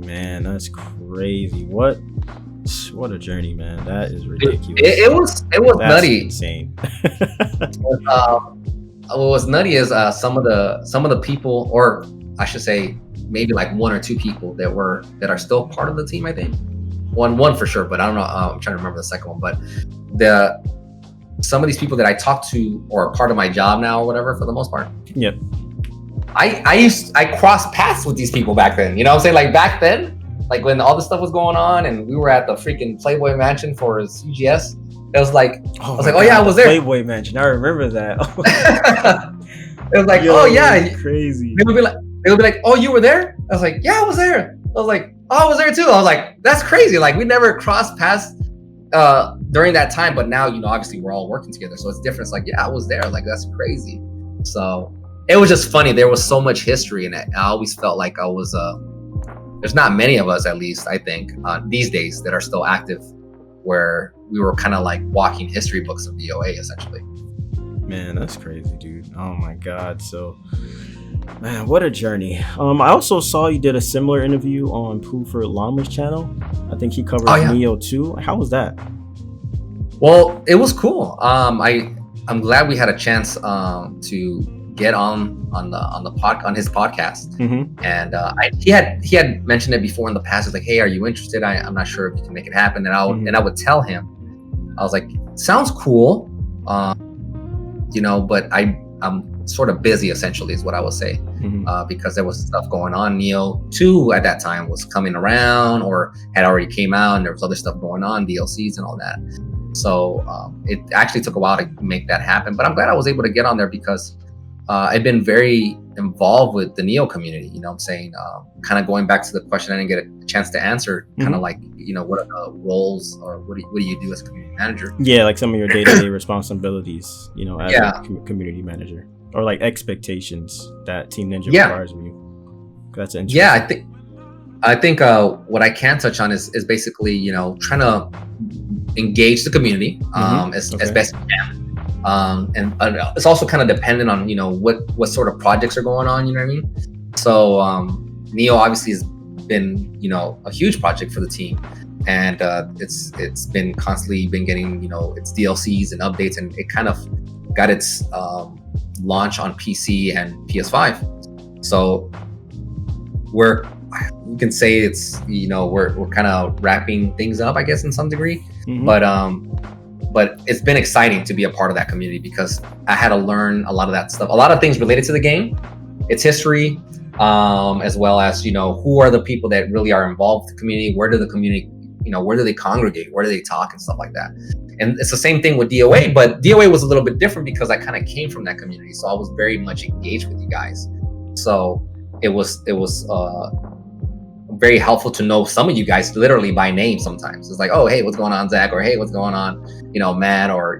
Man, that's crazy. What a journey, man. That is It, ridiculous. it was That's nutty. insane. What was nutty is some of the people, or I should say, maybe like one or two people that are still part of the team. I think one for sure, but I don't know. I'm trying to remember the second one. But the some of these people that I talk to or are part of my job now or whatever, for the most part, Yep. I crossed paths with these people back then. You know what I'm saying? Like back then, like when all this stuff was going on and we were at the freaking Playboy Mansion for CGS. It was like I was like, oh yeah, I was there. Playboy Mansion. I remember that. It was like, oh yeah, crazy. they would be like, oh, you were there? I was like, yeah, I was there. I was like, oh, I was there too. I was like, that's crazy. Like we never crossed paths during that time, but now obviously we're all working together, so it's different. It's like, yeah, I was there. Like that's crazy. So it was just funny. There was so much history in it. I always felt like I was there's not many of us, at least I think, these days that are still active, where we were kind of like walking history books of DOA essentially. Man, that's crazy, dude. Oh my God. So, man, what a journey. I also saw you did a similar interview on Puford Llama's channel. I think he covered Neo too. How was that? Well, it was cool. I'm glad we had a chance to get on his podcast. Mm-hmm. And he had mentioned it before in the past. It's like, hey, are you interested? I'm not sure if you can make it happen. And I would tell him, I was like, sounds cool, but I'm sort of busy essentially is what I would say, because there was stuff going on. Neo 2 at that time was coming around or had already came out, and there was other stuff going on, DLCs and all that. So it actually took a while to make that happen, but I'm glad I was able to get on there because I've been very involved with the Neo community. You know what I'm saying? Kind of going back to the question I didn't get a chance to answer, kind of like, what are the roles, or what do you do as a community manager? Yeah, like some of your day-to-day responsibil's, as a community manager, or like expectations that Team Ninja requires of you. That's interesting. Yeah, I think what I can touch on is basically, trying to engage the community as best you can. And it's also kind of dependent on what sort of projects are going on, you know what I mean? So Neo obviously has been a huge project for the team, and it's been constantly getting its DLCs and updates, and it kind of got its launch on PC and PS5. So you can say it's we're kind of wrapping things up, I guess, in some degree, but it's been exciting to be a part of that community because I had to learn a lot of that stuff, a lot of things related to the game, its history, as well as, who are the people that really are involved with the community, where do the community, where do they congregate, where do they talk and stuff like that. And it's the same thing with DOA, but DOA was a little bit different because I kind of came from that community. So I was very much engaged with you guys. So it was very helpful to know some of you guys literally by name sometimes. It's like, oh, hey, what's going on, Zach? Or hey, what's going on, Matt, or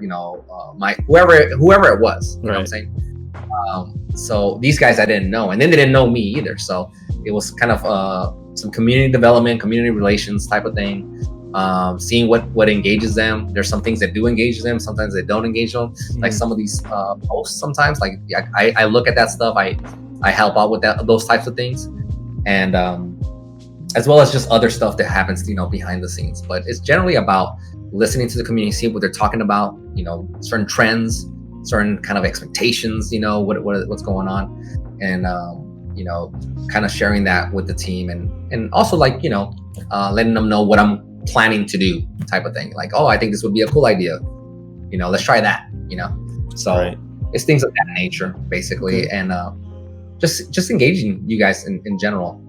Mike, whoever it was, you know what I'm saying? So these guys I didn't know, and then they didn't know me either. So it was kind of some community development, community relations type of thing. Seeing what engages them. There's some things that do engage them, sometimes they don't engage them. Like some of these posts sometimes, like I look at that stuff, I help out with those types of things, and as well as just other stuff that happens, behind the scenes. But it's generally about listening to the community, seeing what they're talking about, certain trends, certain kind of expectations, what's going on, and kind of sharing that with the team, and also like letting them know what I'm planning to do, type of thing. Like, oh, I think this would be a cool idea. Let's try that. So it's things of that nature, basically, and just engaging you guys in general.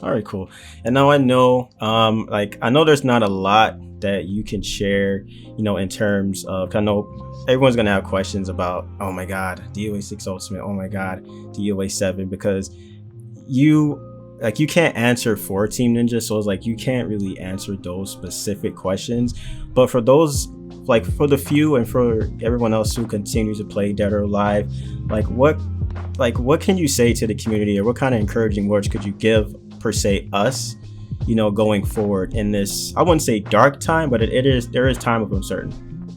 All right, cool. And now I know, I know there's not a lot that you can share, in terms of, I know everyone's going to have questions about, oh my God, DOA 6 Ultimate, oh my God, DOA 7, because you can't answer for Team Ninja. So it's like, you can't really answer those specific questions. But for those, like for the few and for everyone else who continues to play Dead or Alive, what can you say to the community, or what kind of encouraging words could you give, per se, us, going forward in this, I wouldn't say dark time, but there is time of uncertainty.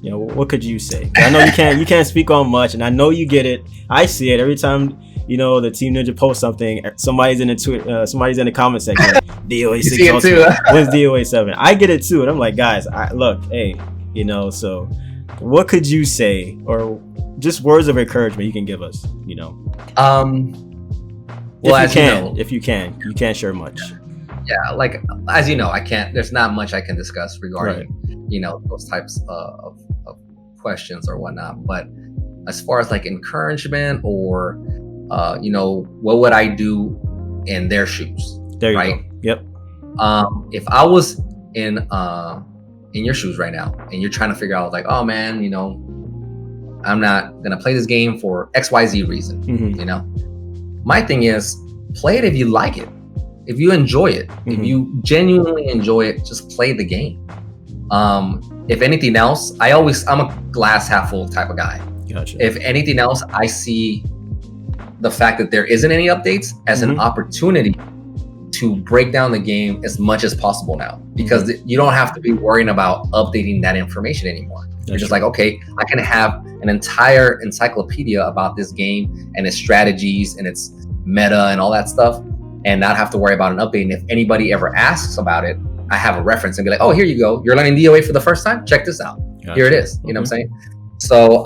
What could you say? I know you can't speak on much, and I know you get it. I see it every time, the Team Ninja posts something. Somebody's in the comment section DOA You 6 see it too. Ultimate. When's DOA 7? I get it too, and I'm like, guys, look, hey, so what could you say, or just words of encouragement you can give us, Well, if you can, you can't share much. Yeah, like as you know, I can't. There's not much I can discuss regarding, those types of questions or whatnot. But as far as like encouragement or, what would I do in their shoes? There you right? go. Yep. If I was in your shoes right now, and you're trying to figure out like, oh man, I'm not gonna play this game for XYZ reason. Mm-hmm. My thing is, play it if you like it. If you enjoy it, if you genuinely enjoy it, just play the game. If anything else, I'm a glass half full type of guy. Gotcha. If anything else, I see the fact that there isn't any updates as an opportunity to break down the game as much as possible now, because you don't have to be worrying about updating that information anymore. You're just like, okay, I can have an entire encyclopedia about this game and its strategies and its meta and all that stuff, and not have to worry about an update. And if anybody ever asks about it, I have a reference and be like, oh, here you go. You're learning DOA for the first time? Check this out. Gotcha. Here it is. You know what I'm saying? So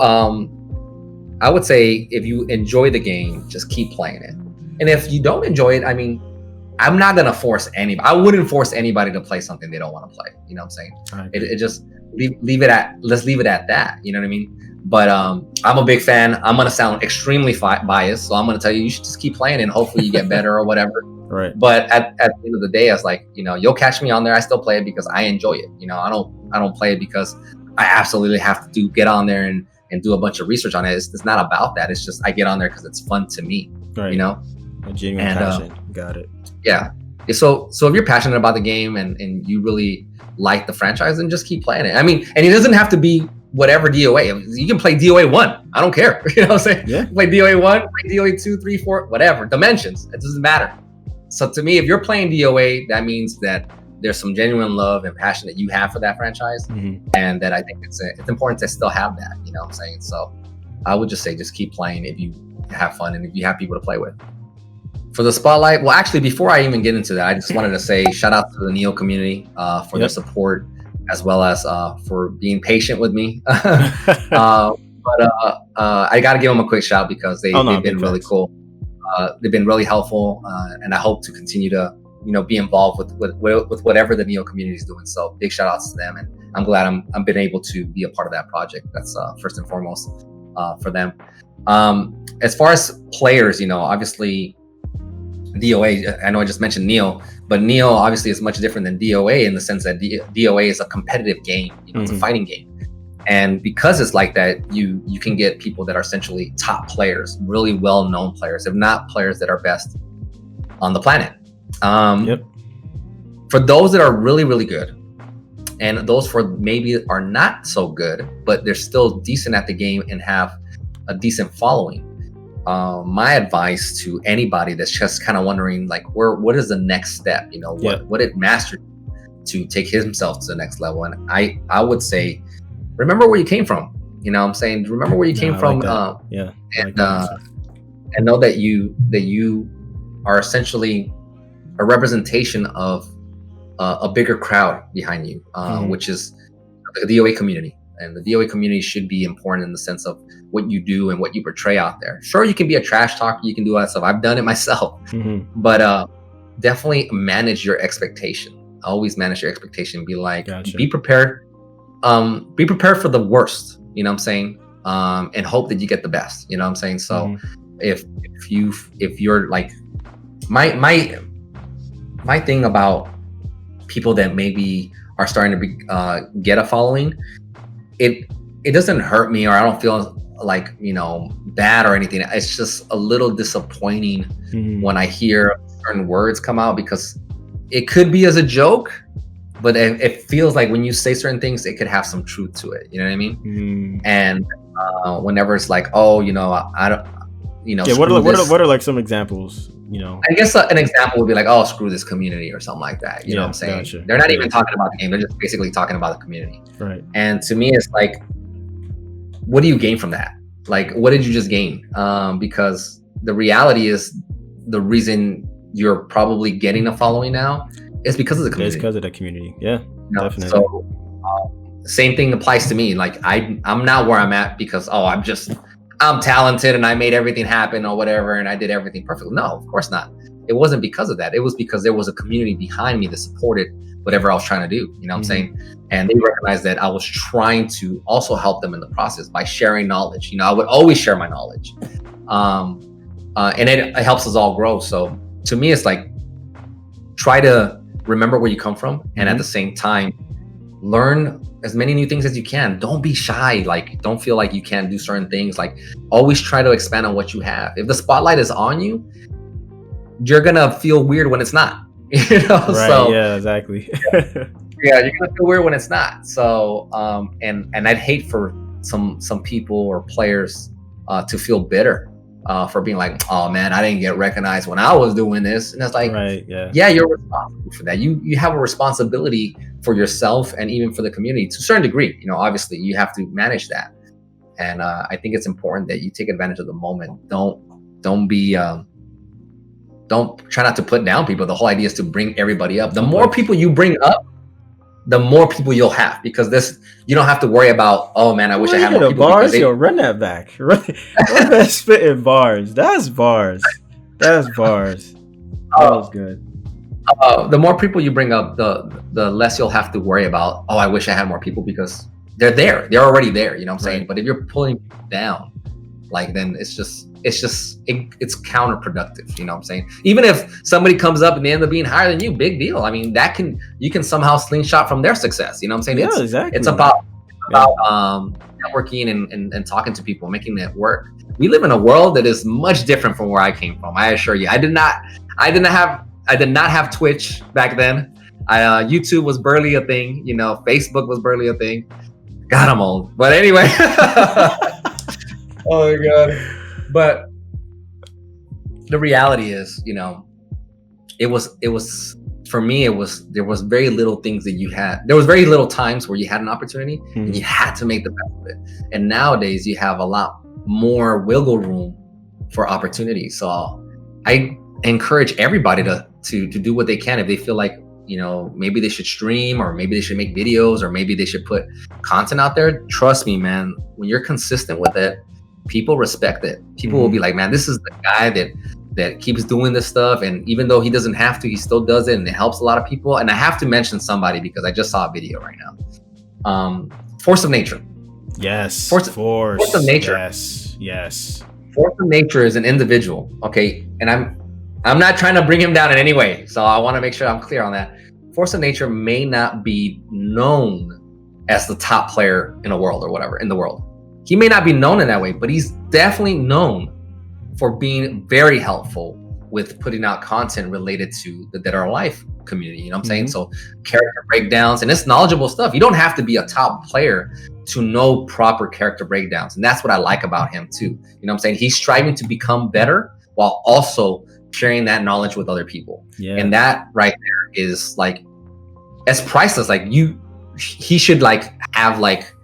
I would say if you enjoy the game, just keep playing it. And if you don't enjoy it, I mean, I'm not going to force anybody. I wouldn't force anybody to play something they don't want to play. You know what I'm saying? Right. It just leave it at that. You know what I mean? But I'm a big fan. I'm going to sound extremely biased. So I'm going to tell you should just keep playing and hopefully you get better or whatever. Right. But at the end of the day, I was like, you'll catch me on there. I still play it because I enjoy it. I don't play it because I absolutely have to get on there and do a bunch of research on it. It's not about that. It's just I get on there because it's fun to me. Right. A genuine passion. Got it. Yeah. So if you're passionate about the game and you really like the franchise, then just keep playing it. I mean, and it doesn't have to be whatever DOA. You can play DOA 1. I don't care. You know what I'm saying? Yeah. Play DOA 1, play DOA 2, 3, 4, whatever. Dimensions. It doesn't matter. So to me, if you're playing DOA, that means that there's some genuine love and passion that you have for that franchise. And that I think it's important to still have that. You know what I'm saying? So I would just say just keep playing if you have fun and if you have people to play with. For the spotlight, well, actually, before I even get into that, I just wanted to say shout out to the Neo community for their support, as well as for being patient with me. But I got to give them a quick shout because they've been really cool. They've been really helpful, and I hope to continue to be involved with whatever the Neo community is doing. So big shout outs to them, and I'm glad I'm been able to be a part of that project. That's first and foremost for them. As far as players, obviously. DOA, I know I just mentioned Neo, but Neo obviously is much different than DOA in the sense that DOA is a competitive game. It's a fighting game. And because it's like that, you can get people that are essentially top players, really well-known players, if not players that are best on the planet. For those that are really, really good, and those for maybe are not so good, but they're still decent at the game and have a decent following, my advice to anybody that's just kind of wondering, like, what is the next step? What did Master to take himself to the next level? And I would say, remember where you came from. I'm saying, remember where you came from. And know that you are essentially a representation of a bigger crowd behind you, which is the DOA community. And the DOA community should be important in the sense of what you do and what you portray out there. Sure, you can be a trash talker, you can do all that stuff. I've done it myself. But definitely manage your expectation. Always manage your expectation. Be like, be prepared. Be prepared for the worst, you know what I'm saying? And hope that you get the best, you know what I'm saying? So if you're like, my thing about people that maybe are starting to get a following, it doesn't hurt me, or I don't feel like bad or anything. It's just a little disappointing when I hear certain words come out, because it could be as a joke, but it feels like when you say certain things, it could have some truth to it. You know what I mean? And whenever it's like, oh, I don't, what are like some examples? I guess an example would be like, oh, screw this community or something like that. You know what I'm saying? Gotcha. They're not even talking about the game. They're just basically talking about the community. Right. And to me, it's like, what do you gain from that? Like, what did you just gain? Because the reality is, the reason you're probably getting a following now It's because of the It's community. because of the community. Yeah, definitely. So same thing applies to me. Like I'm not where I'm at because I'm talented and I made everything happen or whatever and I did everything perfectly. No, of course not. It wasn't because of that. It was because there was a community behind me that supported whatever I was trying to do. You know what I'm saying? And they recognized that I was trying to also help them in the process by sharing knowledge. You know, I would always share my knowledge. And it helps us all grow. So to me, it's like, try to remember where you come from. And at the same time, learn as many new things as you can. Don't be shy. Like, don't feel like you can't do certain things. Like, always try to expand on what you have. If the spotlight is on you, you're gonna feel weird when it's not. You know, Right, so yeah, exactly. yeah, you're gonna feel weird when it's not. So and I'd hate for some people or players to feel bitter for being like, oh man, I didn't get recognized when I was doing this. And it's like, Right, yeah. yeah, you're responsible for that. You have a responsibility for yourself and even for the community to a certain degree. You know, obviously you have to manage that. And I think it's important that you take advantage of the moment. Don't try not to put down people. The whole idea is to bring everybody up. The more people you bring up, the more people you'll have, because you don't have to worry about, oh man, I wish I had more people. Bars, run that back. Run that spitting bars. That's bars. That was good. The more people you bring up, the less you'll have to worry about, oh, I wish I had more people, because they're there. They're already there. You know what I'm saying? But if you're pulling people down, like, then it's counterproductive. You know what I'm saying? Even if somebody comes up and they end up being higher than you, big deal. I mean, you can somehow slingshot from their success. You know what I'm saying? Yeah, exactly. It's about networking and talking to people, making it work. We live in a world that is much different from where I came from. I assure you. I did not have Twitch back then. YouTube was barely a thing. You know, Facebook was barely a thing. God, I'm old. But anyway. Oh my God. But the reality is, you know, it was for me, there was very little things that you had. There was very little times where you had an opportunity and you had to make the best of it. And nowadays you have a lot more wiggle room for opportunity. So I encourage everybody to do what they can. If they feel like, you know, maybe they should stream, or maybe they should make videos, or maybe they should put content out there. Trust me, man, when you're consistent with it, people respect it. People will be like, man, this is the guy that keeps doing this stuff. And even though he doesn't have to, he still does it. And it helps a lot of people. And I have to mention somebody because I just saw a video right now. Force of Nature. Yes. Force of Nature. Yes. Force of Nature is an individual. Okay. And I'm not trying to bring him down in any way. So I want to make sure I'm clear on that. Force of Nature may not be known as the top player in the world or whatever in the world. He may not be known in that way, but he's definitely known for being very helpful with putting out content related to the Dead or Alive community. You know what I'm saying? So character breakdowns, and it's knowledgeable stuff. You don't have to be a top player to know proper character breakdowns. And that's what I like about him too. You know what I'm saying? He's striving to become better while also sharing that knowledge with other people. Yeah. And that right there is like, it's priceless. Like he should like have like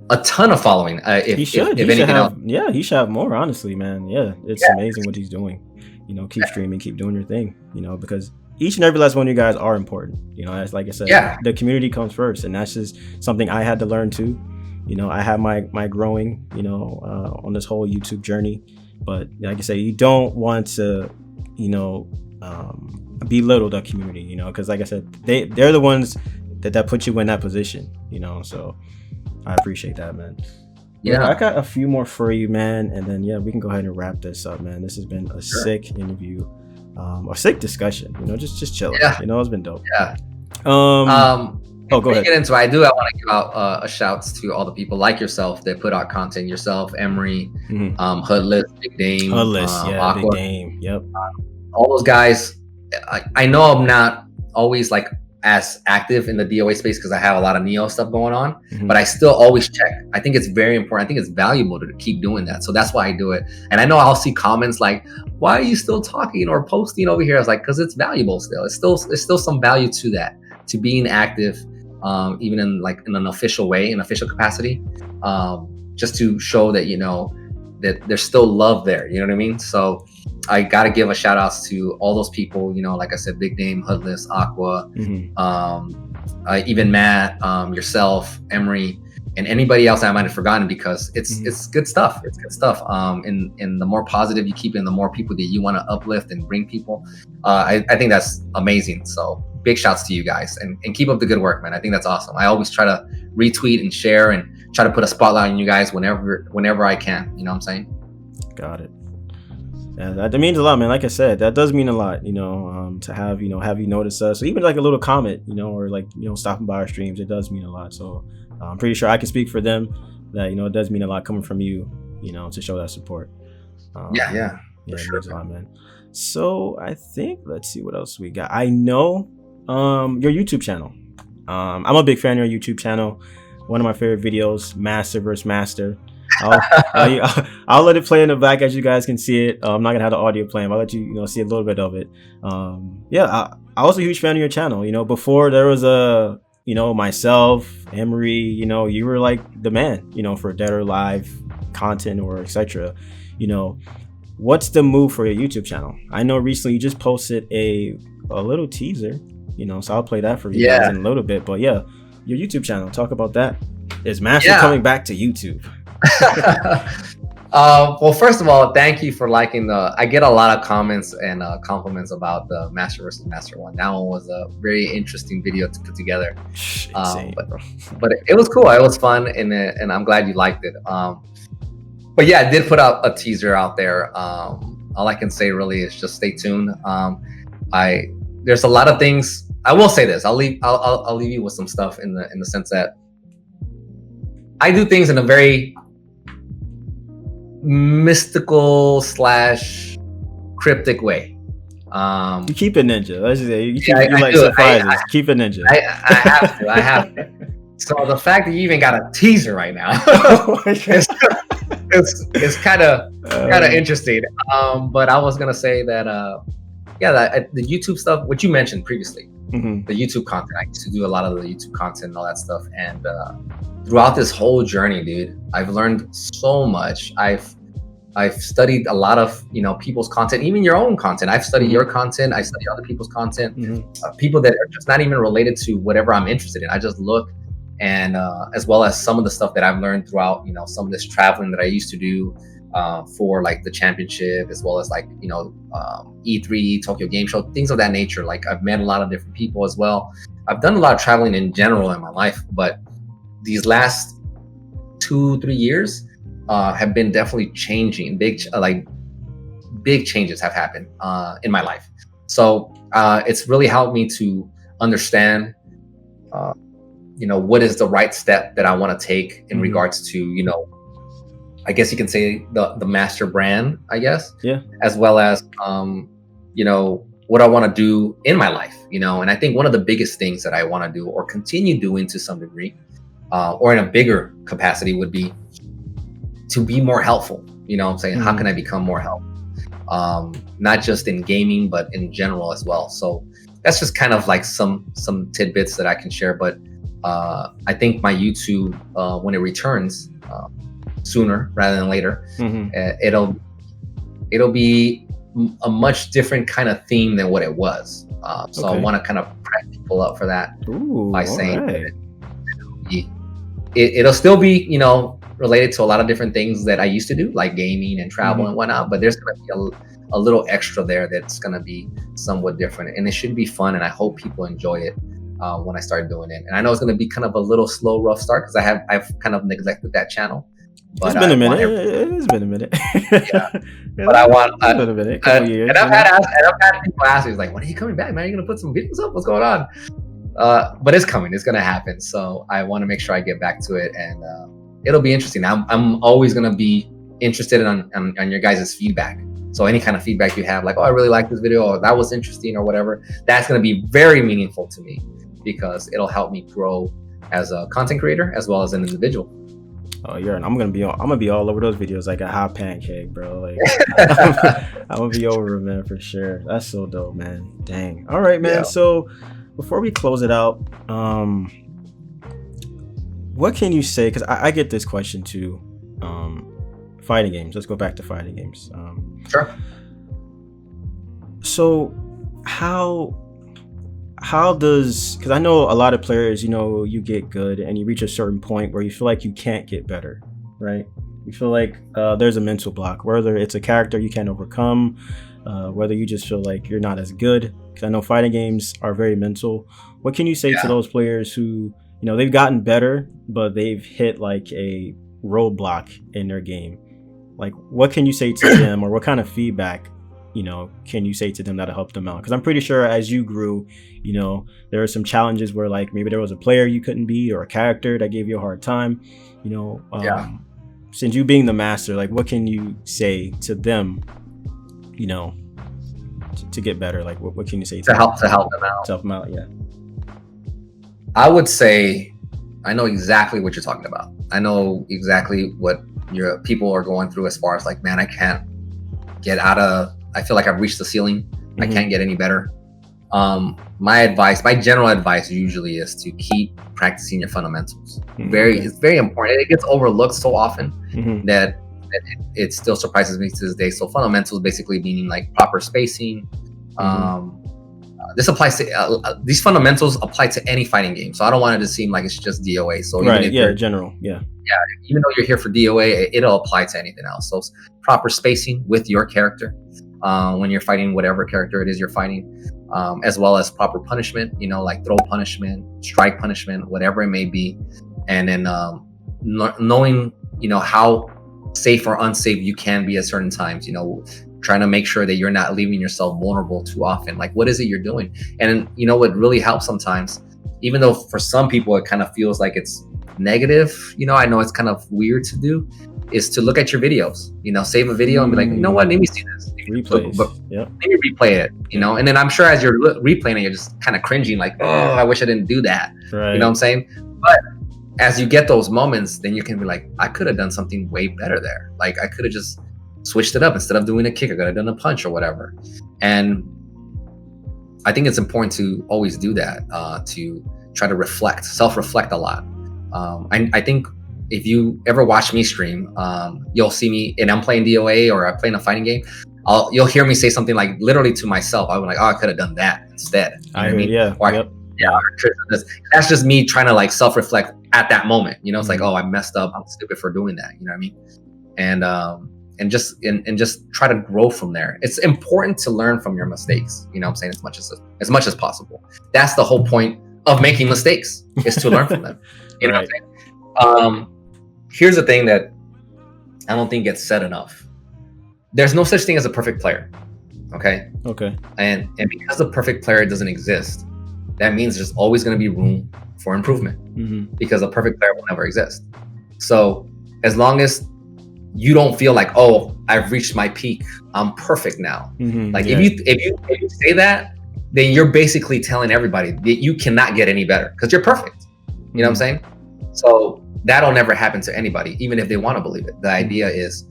a ton of following. He should have more, honestly, man. Yeah, it's amazing what he's doing. You know, keep streaming, keep doing your thing, you know, because each and every last one of you guys are important. You know, as like I said, the community comes first, and that's just something I had to learn too. You know, I have my growing, you know, on this whole YouTube journey. But like I say, you don't want to, you know, belittle the community, you know, because like I said, they're the ones that put you in that position, you know. So I appreciate that, man. Yeah, I got a few more for you, man, and then we can go ahead and wrap this up, man. This has been a sick interview, a sick discussion. You know, just chilling. Yeah. You know, it's been dope. Yeah. Go ahead. Get into it, I want to give out a shouts to all the people like yourself that put out content. Yourself, Emery, Hoodless, Big Dame, Big Dame. Yep. All those guys. I know I'm not always like as active in the DOA space because I have a lot of Neo stuff going on, but I still always check. I think it's very important. I think it's valuable to keep doing that. So that's why I do it. And I know I'll see comments like, why are you still talking or posting over here? I was like, because it's valuable still. It's still some value to that, to being active, even in an official way, in official capacity, just to show that, you know, that there's still love there. You know what I mean? So I got to give a shout outs to all those people, like I said, Big Name, Hoodless, Aqua, even Matt, yourself, Emery, and anybody else I might have forgotten, because it's good stuff. It's good stuff. And the more positive you keep it, and the more people that you want to uplift and bring people, I think that's amazing. So big shouts to you guys, and keep up the good work, man. I think that's awesome. I always try to retweet and share and try to put a spotlight on you guys whenever I can. You know what I'm saying? Got it. Yeah, that means a lot, man. Like I said, that does mean a lot, to have you notice us. So even like a little comment, or like, stopping by our streams, it does mean a lot. So I'm pretty sure I can speak for them that, it does mean a lot coming from you, to show that support. Yeah, it means a lot, man. So I think, let's see what else we got. I know your YouTube channel. I'm a big fan of your YouTube channel. One of my favorite videos, Master vs. Master. I'll let it play in the back as you guys can see it. I'm not gonna have the audio playing, but I'll let you see a little bit of it. I was a huge fan of your channel. Before there was myself, Emery, you were like the man, for Dead or Alive content or etc. What's the move for your YouTube channel? I know recently you just posted a little teaser, so I'll play that for you guys in a little bit. But yeah, your YouTube channel, talk about that. Is Master coming back to YouTube? Well, first of all, thank you for liking I get a lot of comments and compliments about the Master vs. Master one. That one was a very interesting video to put together. But it was cool. It was fun, and I'm glad you liked it. But yeah, I did put out a teaser out there. All I can say really is just stay tuned. There's a lot of things. I will say this. I'll leave you with some stuff in the sense that I do things in a very mystical / cryptic way. You keep it ninja. Let's just say you like surprises. Keep it ninja. I have to. So the fact that you even got a teaser right now, it's kind of interesting. But I was gonna say that the YouTube stuff, what you mentioned previously, the YouTube content. I used to do a lot of the YouTube content and all that stuff, and throughout this whole journey, dude, I've learned so much. I've studied a lot of people's content, even your own content. I've studied your content. I study other people's content, people that are just not even related to whatever I'm interested in. I just look, and as well as some of the stuff that I've learned throughout some of this traveling that I used to do for like the championship, as well as like E3, Tokyo Game Show, things of that nature. Like I've met a lot of different people as well. I've done a lot of traveling in general in my life, but these last 2-3 years have been definitely changing. Big changes have happened in my life. So it's really helped me to understand, what is the right step that I want to take in regards to, I guess you can say the master brand, I guess. Yeah. As well as, what I want to do in my life, and I think one of the biggest things that I want to do or continue doing to some degree, or in a bigger capacity, would be to be more helpful. I'm saying, how can I become more helpful? Not just in gaming, but in general as well. So that's just kind of like some tidbits that I can share. But I think my YouTube, when it returns sooner rather than later, it'll be a much different kind of theme than what it was. So I want to kind of prep people up for that by saying that it'll still be, related to a lot of different things that I used to do, like gaming and travel and whatnot. But there's going to be a little extra there that's going to be somewhat different, and it should be fun. And I hope people enjoy it when I start doing it. And I know it's going to be kind of a little slow, rough start because I've kind of neglected that channel. But it's been a minute. It's been a minute. But I want. It's been a minute. A couple years. And I've had people ask me, like, "When are you coming back, man? Are you gonna put some videos up? What's going on?" But it's coming. It's gonna happen. So I want to make sure I get back to it, and it'll be interesting. I'm always gonna be interested on your guys' feedback. So any kind of feedback you have, like, "Oh, I really like this video," or "That was interesting," or whatever, that's gonna be very meaningful to me because it'll help me grow as a content creator as well as an individual. Oh, I'm gonna be all over those videos like a hot pancake, bro. Like I'm gonna be over it, man, for sure. That's so dope, man. Dang. All right, man. Yeah. So before we close it out, what can you say? Because I get this question too, fighting games. Let's go back to fighting games. Sure. So how does, because I know a lot of players, you get good and you reach a certain point where you feel like you can't get better, right? You feel like there's a mental block, whether it's a character you can't overcome, whether you just feel like you're not as good. Because I know fighting games are very mental. What can you say to those players who, they've gotten better, but they've hit like a roadblock in their game? Like, what can you say to them, or what kind of feedback can you say to them that'll help them out? Because I'm pretty sure as you grew, there are some challenges where like maybe there was a player you couldn't beat or a character that gave you a hard time. Since you being the master, like what can you say to them, to get better? Like what can you say to help them out? To help them out, yeah. I would say I know exactly what you're talking about. I know exactly what your people are going through as far as like, man, I can't get out of, I feel like I've reached the ceiling. I can't get any better. My general advice usually is to keep practicing your fundamentals. It's very important. It gets overlooked so often that it still surprises me to this day. So fundamentals basically meaning like proper spacing. This applies to these fundamentals apply to any fighting game. So I don't want it to seem like it's just DOA. So general, even though you're here for DOA, it'll apply to anything else. So proper spacing with your character when you're fighting whatever character it is you're fighting, as well as proper punishment, like throw punishment, strike punishment, whatever it may be. And then knowing, how safe or unsafe you can be at certain times, trying to make sure that you're not leaving yourself vulnerable too often. Like, what is it you're doing? And what really helps sometimes, even though for some people it kind of feels like it's negative, I know it's kind of weird to do, is to look at your videos, save a video and be like, you know what, let me see this. Replays. Maybe replay it, and then I'm sure as you're replaying it, you're just kind of cringing like, oh, I wish I didn't do that. Right. You know what I'm saying? But as you get those moments, then you can be like, I could have done something way better there. Like I could have just switched it up. Instead of doing a kick, I could have done a punch or whatever. And I think it's important to always do that, to try to self-reflect a lot. I think if you ever watch me stream, you'll see me, and I'm playing DOA or I'm playing a fighting game, you'll hear me say something like literally to myself. I'm like, oh, I could have done that instead. You know what I mean? Yeah. That's just me trying to like self-reflect at that moment. It's like, oh, I messed up. I'm stupid for doing that. You know what I mean? And just try to grow from there. It's important to learn from your mistakes. I'm saying as much as possible. That's the whole point of making mistakes, is to learn from them. You know what I'm saying? Here's the thing that I don't think gets said enough. There's no such thing as a perfect player. Okay. And because a perfect player doesn't exist, that means there's always going to be room for improvement, because a perfect player will never exist. So as long as you don't feel like, oh, I've reached my peak, I'm perfect now. If you say that, then you're basically telling everybody that you cannot get any better because you're perfect. You know what I'm saying? So that'll never happen to anybody, even if they want to believe it. The idea is,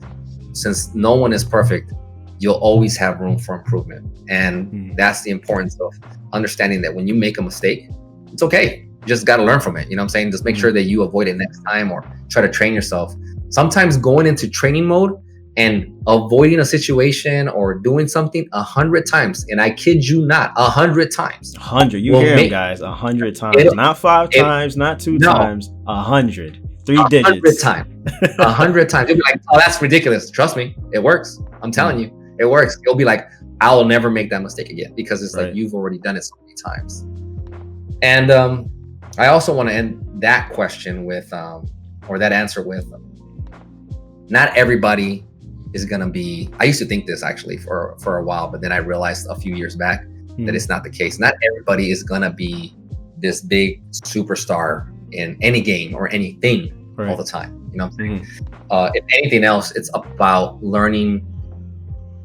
since no one is perfect, you'll always have room for improvement. And that's the importance of understanding that when you make a mistake, it's okay. You just got to learn from it. You know what I'm saying? Just make sure that you avoid it next time, or try to train yourself. Sometimes going into training mode and avoiding a situation or doing something 100 times, and I kid you not, 100 times. 100. You hear him, guys. 100 times. Not 5 times, not 2 times. 100. 3 digits. 100 times. You'll be like, oh, that's ridiculous. Trust me, it works. I'm telling you, it works. You'll be like, I'll never make that mistake again, because it's like you've already done it so many times. And I also want to end that question with, or that answer with, not everybody is going to be, I used to think this actually for a while, but then I realized a few years back that it's not the case. Not everybody is going to be this big superstar in any game or anything all the time. You know what I'm saying? If anything else, it's about learning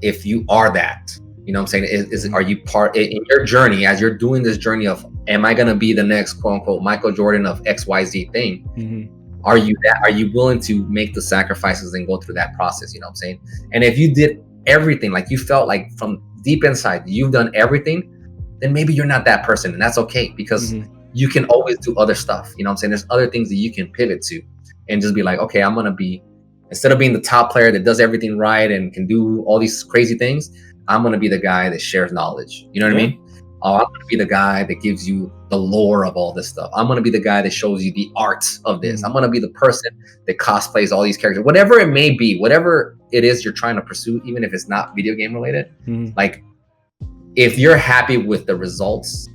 if you are that. You know what I'm saying? Are you part in your journey, as you're doing this journey of, am I going to be the next quote unquote Michael Jordan of XYZ thing? Are you that? Are you willing to make the sacrifices and go through that process? You know what I'm saying? And if you did everything, like you felt like from deep inside, you've done everything, then maybe you're not that person. And that's okay, because you can always do other stuff. You know what I'm saying? There's other things that you can pivot to and just be like, okay, I'm going to be instead of being the top player that does everything right and can do all these crazy things, I'm going to be the guy that shares knowledge. You know what I mean? Oh, I'm going to be the guy that gives you the lore of all this stuff. I'm going to be the guy that shows you the art of this. I'm going to be the person that cosplays all these characters, whatever it may be, whatever it is you're trying to pursue, even if it's not video game related. Like, if you're happy with the results,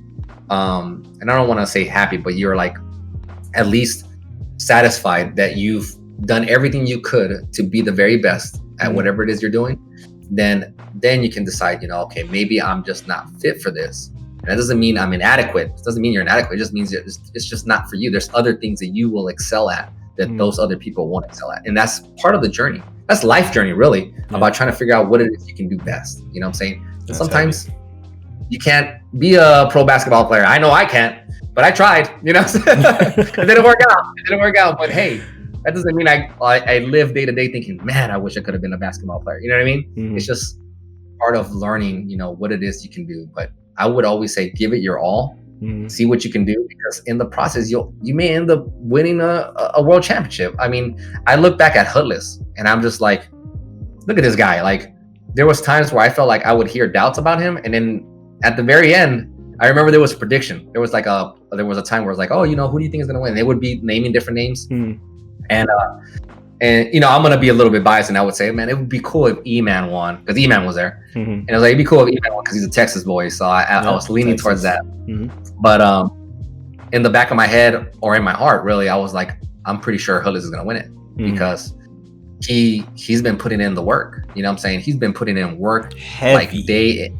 and I don't want to say happy, but you're like at least satisfied that you've done everything you could to be the very best at whatever it is you're doing, then you can decide, you know, okay, maybe I'm just not fit for this. And that doesn't mean I'm inadequate. It doesn't mean you're inadequate. It just means it's just not for you. There's other things that you will excel at that those other people won't excel at. And that's part of the journey. That's life journey, really, about trying to figure out what it is you can do best. You know what I'm saying? That's sometimes you can't be a pro basketball player. I know I can't, but I tried, you know. It didn't work out. But hey, that doesn't mean I live day to day thinking, man, I wish I could have been a basketball player. You know what I mean? It's just part of learning, you know, what it is you can do. But I would always say, give it your all, see what you can do, because in the process, you may end up winning a world championship. I mean, I look back at Hootless and I'm just like, look at this guy. Like, there was times where I felt like I would hear doubts about him, and then at the very end, I remember there was a prediction. There was a time where it was like, oh, you know, who do you think is going to win? And they would be naming different names. And you know, I'm going to be a little bit biased, and I would say, man, it would be cool if E-Man won, because E-Man was there. And I was like, it'd be cool if E-Man won because he's a Texas boy. So I was leaning towards that. But in the back of my head, or in my heart, really, I was like, I'm pretty sure Hootless is going to win it, because he's been putting in the work. You know what I'm saying? He's been putting in work like heavy,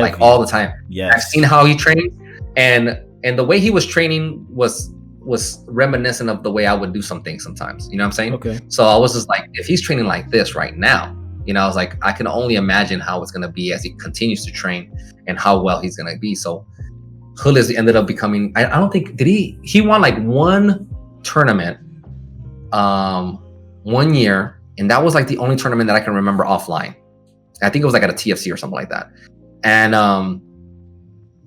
like all the time. I've seen how he trains, and the way he was training was reminiscent of the way I would do some things sometimes. You know what I'm saying? Okay. So I was just like, if he's training like this right now, you know, I was like, I can only imagine how it's going to be as he continues to train and how well he's going to be. So Hootless ended up becoming, I don't think, he won like one tournament 1 year, and that was like the only tournament that I can remember offline. I think it was like at a TFC or something like that. And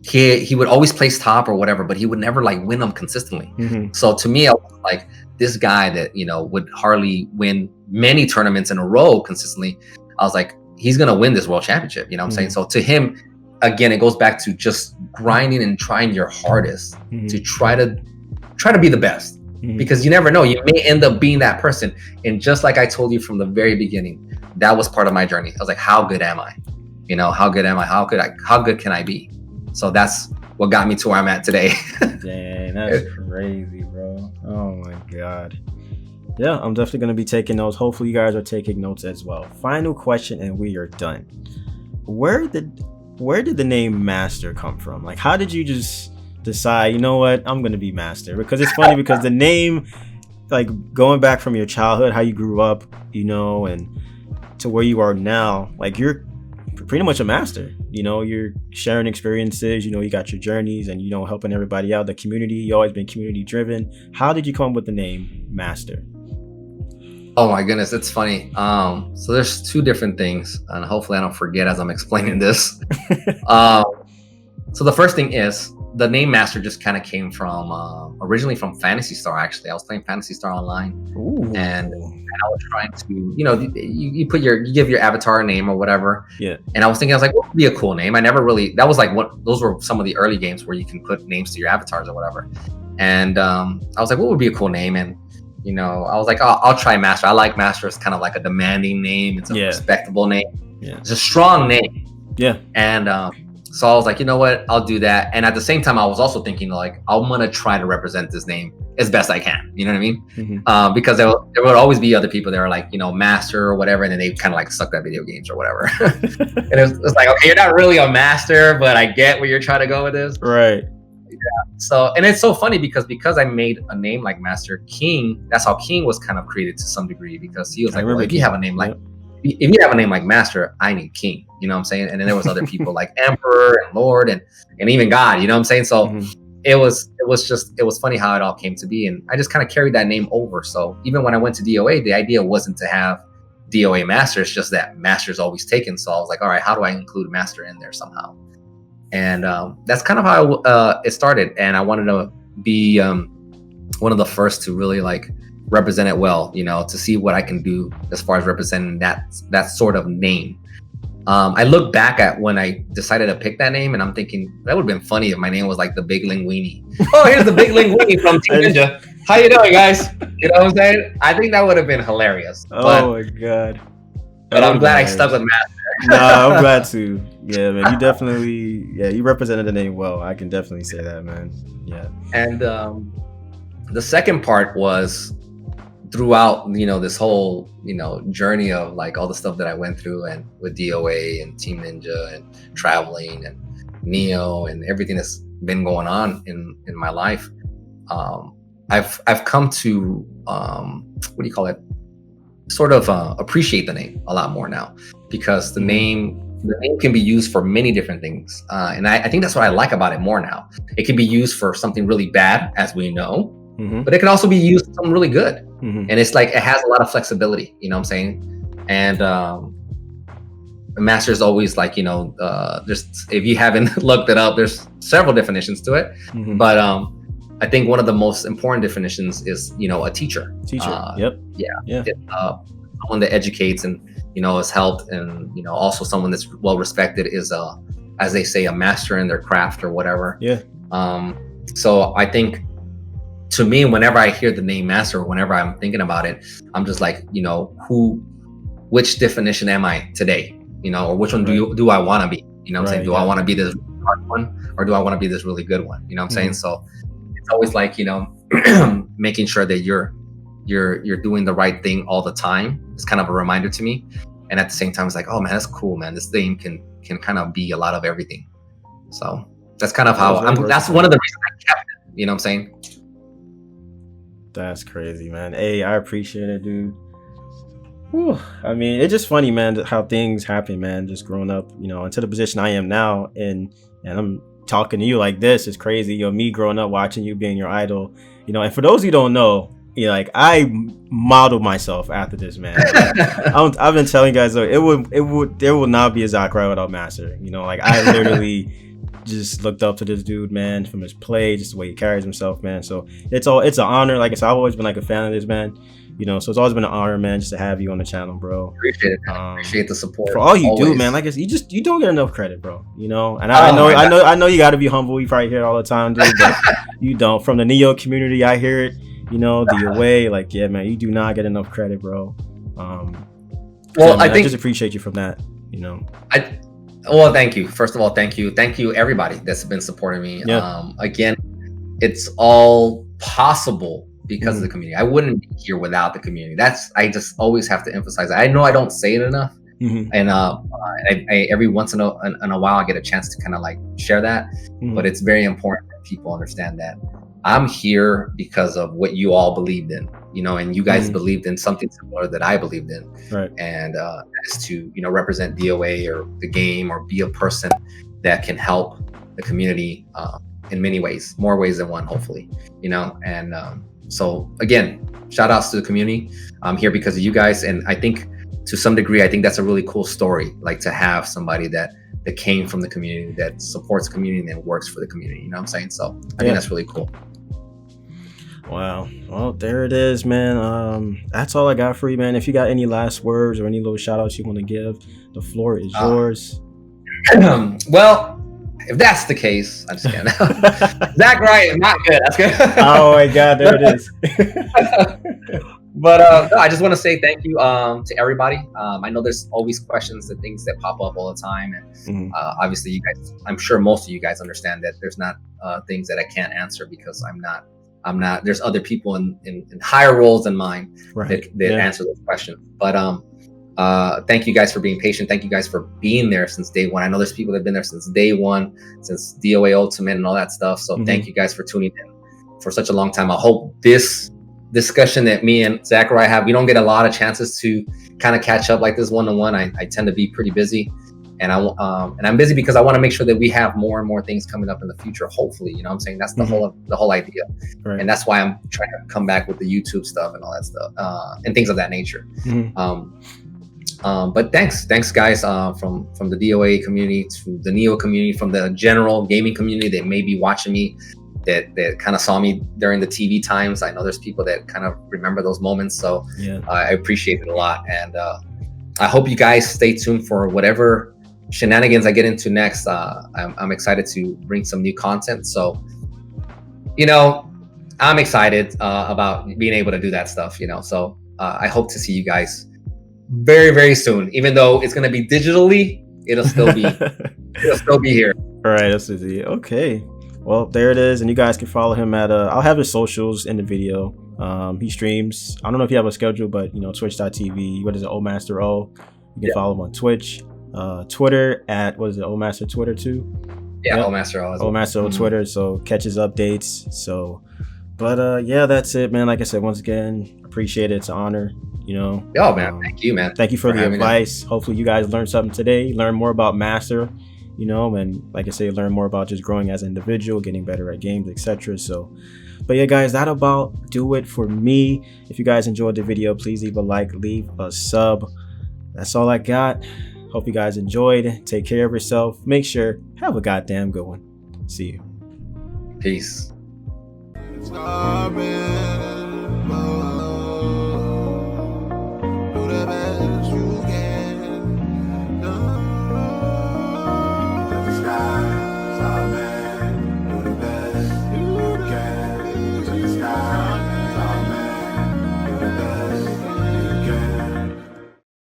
he would always place top or whatever, but he would never like win them consistently. So to me, I was like, this guy that, you know, would hardly win many tournaments in a row consistently, I was like, he's gonna win this world championship. You know what I'm saying? So to him, again, it goes back to just grinding and trying your hardest to try to be the best, because you never know, you may end up being that person. And just like I told you from the very beginning, that was part of my journey. I was like, how good am I? You know, how good am I? How good can I be? So that's what got me to where I'm at today. Dang, that's crazy, bro. Oh my God. Yeah, I'm definitely going to be taking notes. Hopefully you guys are taking notes as well. Final question and we are done. Where did the name Master come from? Like, how did you just decide, you know what, I'm going to be Master? Because it's funny because the name, like going back from your childhood, how you grew up, you know, and to where you are now, like you're pretty much a master. You know, you're sharing experiences, you know, you got your journeys and, you know, helping everybody out, the community. You always been community driven. How did you come up with the name Master? Oh my goodness, it's funny. So there's two different things, and hopefully I don't forget as I'm explaining this. So the first thing is, the name Master just kind of came from originally from Phantasy Star. Actually, I was playing Phantasy Star online. Ooh. And I was trying to, you know, you give your avatar a name or whatever. Yeah. And I was thinking, I was like, what would be a cool name? I never really, that was like those were some of the early games where you can put names to your avatars or whatever. And I was like, what would be a cool name? And you know, I was like, oh, I'll try Master. I like Master. It's kind of like a demanding name. It's a respectable name. Yeah. It's a strong name. Yeah. And so I was like, you know what? I'll do that. And at the same time, I was also thinking like, I'm going to try to represent this name as best I can. You know what I mean? Because there would always be other people that are like, you know, Master or whatever. And then they kind of like suck at video games or whatever. And it's like, okay, you're not really a master, but I get where you're trying to go with this. Right. Yeah. So, and it's so funny because I made a name like Master King, that's how King was kind of created to some degree, because he was like, well, if you have a name like, if you have a name like Master, I need King, you know what I'm saying? And then there was other people like Emperor and Lord and even God, you know what I'm saying? So it was funny how it all came to be. And I just kind of carried that name over. So even when I went to DOA, the idea wasn't to have DOA Master, it's just that Master's always taken. So I was like, all right, how do I include Master in there somehow? And that's kind of how it started. And I wanted to be one of the first to really like represent it well, to see what I can do as far as representing that sort of name. I look back at when I decided to pick that name, and I'm thinking that would have been funny if my name was like the Big Linguini. Oh, here's the Big Linguini from Team Ninja. How you doing, guys? You know what I'm saying? I think that would have been hilarious. Oh my god! But I'm glad I stuck with Master. Nah, I'm glad to. Yeah, man, you definitely, you represented the name well. I can definitely say that, man. Yeah. And the second part was throughout, this whole, journey of like all the stuff that I went through, and with DOA and Team Ninja and traveling and Neo and everything that's been going on in my life. I've come to what do you call it? Sort of appreciate the name a lot more now, because the name can be used for many different things, and I think that's what I like about it more now. It can be used for something really bad, as we know, but it can also be used for something really good. And it's like it has a lot of flexibility. You know what I'm saying? And Master is always like, there's, if you haven't looked it up, there's several definitions to it, but I think one of the most important definitions is, a teacher. Yep. Yeah. Someone that educates and, has helped, and, also someone that's well respected is, as they say, a master in their craft or whatever. Yeah. So I think, to me, whenever I hear the name Master, whenever I'm thinking about it, I'm just like, which definition am I today? Or which one do I want to be? You know what I'm saying? Do I want to be this hard one, or do I want to be this really good one? You know what I'm saying? So it's always like, making sure that you're doing the right thing all the time. It's kind of a reminder to me. And at the same time, it's like, oh man, that's cool, man. This thing can kind of be a lot of everything. So that's kind of how that's one of the reasons I kept it. You know what I'm saying? That's crazy, man. Hey, I appreciate it, dude. Whew. I mean, it's just funny, man, how things happen, man. Just growing up, into the position I am now, and I'm talking to you like this is crazy. Me growing up watching you being your idol, and for those who don't know, I modeled myself after this man. I've been telling you guys, there will not be a Zachariah without Master. I literally just looked up to this dude, man, from his play, just the way he carries himself, man. So it's an honor. Like I said, I've always been like a fan of this man, so it's always been an honor, man, just to have you on the channel, bro. Appreciate it. Appreciate the support for all you do, man. Like you don't get enough credit, bro. And I know you got to be humble. You probably hear it all the time, dude, but you don't. From the Neo community, I hear it. DOA, like, yeah, man, you do not get enough credit, bro. I just appreciate you from that. Well, thank you. First of all, thank you everybody that's been supporting me. Yeah. Again, it's all possible because of the community. I wouldn't be here without the community. I just always have to emphasize that. I know I don't say it enough, and I every once in a while I get a chance to kind of like share that, but it's very important that people understand that I'm here because of what you all believed in, and you guys believed in something similar that I believed in. Right. And is to, represent DOA or the game, or be a person that can help the community in many ways, more ways than one, hopefully, and so again, shout outs to the community. I'm here because of you guys. And I think to some degree, I think that's a really cool story, like to have somebody that came from the community, that supports the community and works for the community. You know what I'm saying? So I think that's really cool. Wow. Well, there it is, man. That's all I got for you, man. If you got any last words or any little shout outs you want to give, the floor is yours. Well, if that's the case, I'm just kidding. Zachariah is not good. That's good. Oh my God, there it is. But no, I just want to say thank you to everybody. I know there's always questions and things that pop up all the time, and obviously you guys, I'm sure most of you guys understand that there's not things that I can't answer because I'm not. There's other people in higher roles than mine that answer those questions. But thank you guys for being patient. Thank you guys for being there since day one. I know there's people that have been there since day one, since DOA Ultimate and all that stuff. So thank you guys for tuning in for such a long time. I hope this discussion that me and Zachariah have, we don't get a lot of chances to kind of catch up like this one-on-one. I tend to be pretty busy. And I'm busy because I want to make sure that we have more and more things coming up in the future. Hopefully, you know what I'm saying? That's the whole idea. Right. And that's why I'm trying to come back with the YouTube stuff and all that stuff and things of that nature. But thanks guys from the DOA community to the Neo community, from the general gaming community that may be watching me. that kind of saw me during the TV times. I know there's people that kind of remember those moments. So Yeah. I appreciate it a lot. And I hope you guys stay tuned for whatever shenanigans I get into next. I'm excited to bring some new content. So, you know, I'm excited about being able to do that stuff, you know. So I hope to see you guys very, very soon. Even though it's going to be digitally, it'll still be here. All right, that's easy. Okay. Well, there it is. And you guys can follow him at I'll have his socials in the video. He streams. I don't know if you have a schedule, but you know, twitch.tv. What is it? O Master O. You can follow him on Twitch. Twitter at what is it? O Master Twitter too. Yeah, yep. O Master O. O Master O Twitter. So catch his updates. So, but yeah, that's it, man. Like I said, once again, appreciate it. It's an honor. You know. Oh man, thank you, man. Thank you for the advice. Hopefully, you guys learned something today. Learn more about Master. You know, and like I say, learn more about just growing as an individual, getting better at games, etc. So, but yeah, guys, that about do it for me. If you guys enjoyed the video, please leave a like, leave a sub. That's all I got. Hope you guys enjoyed. Take care of yourself. Make sure, have a goddamn good one. See you. Peace.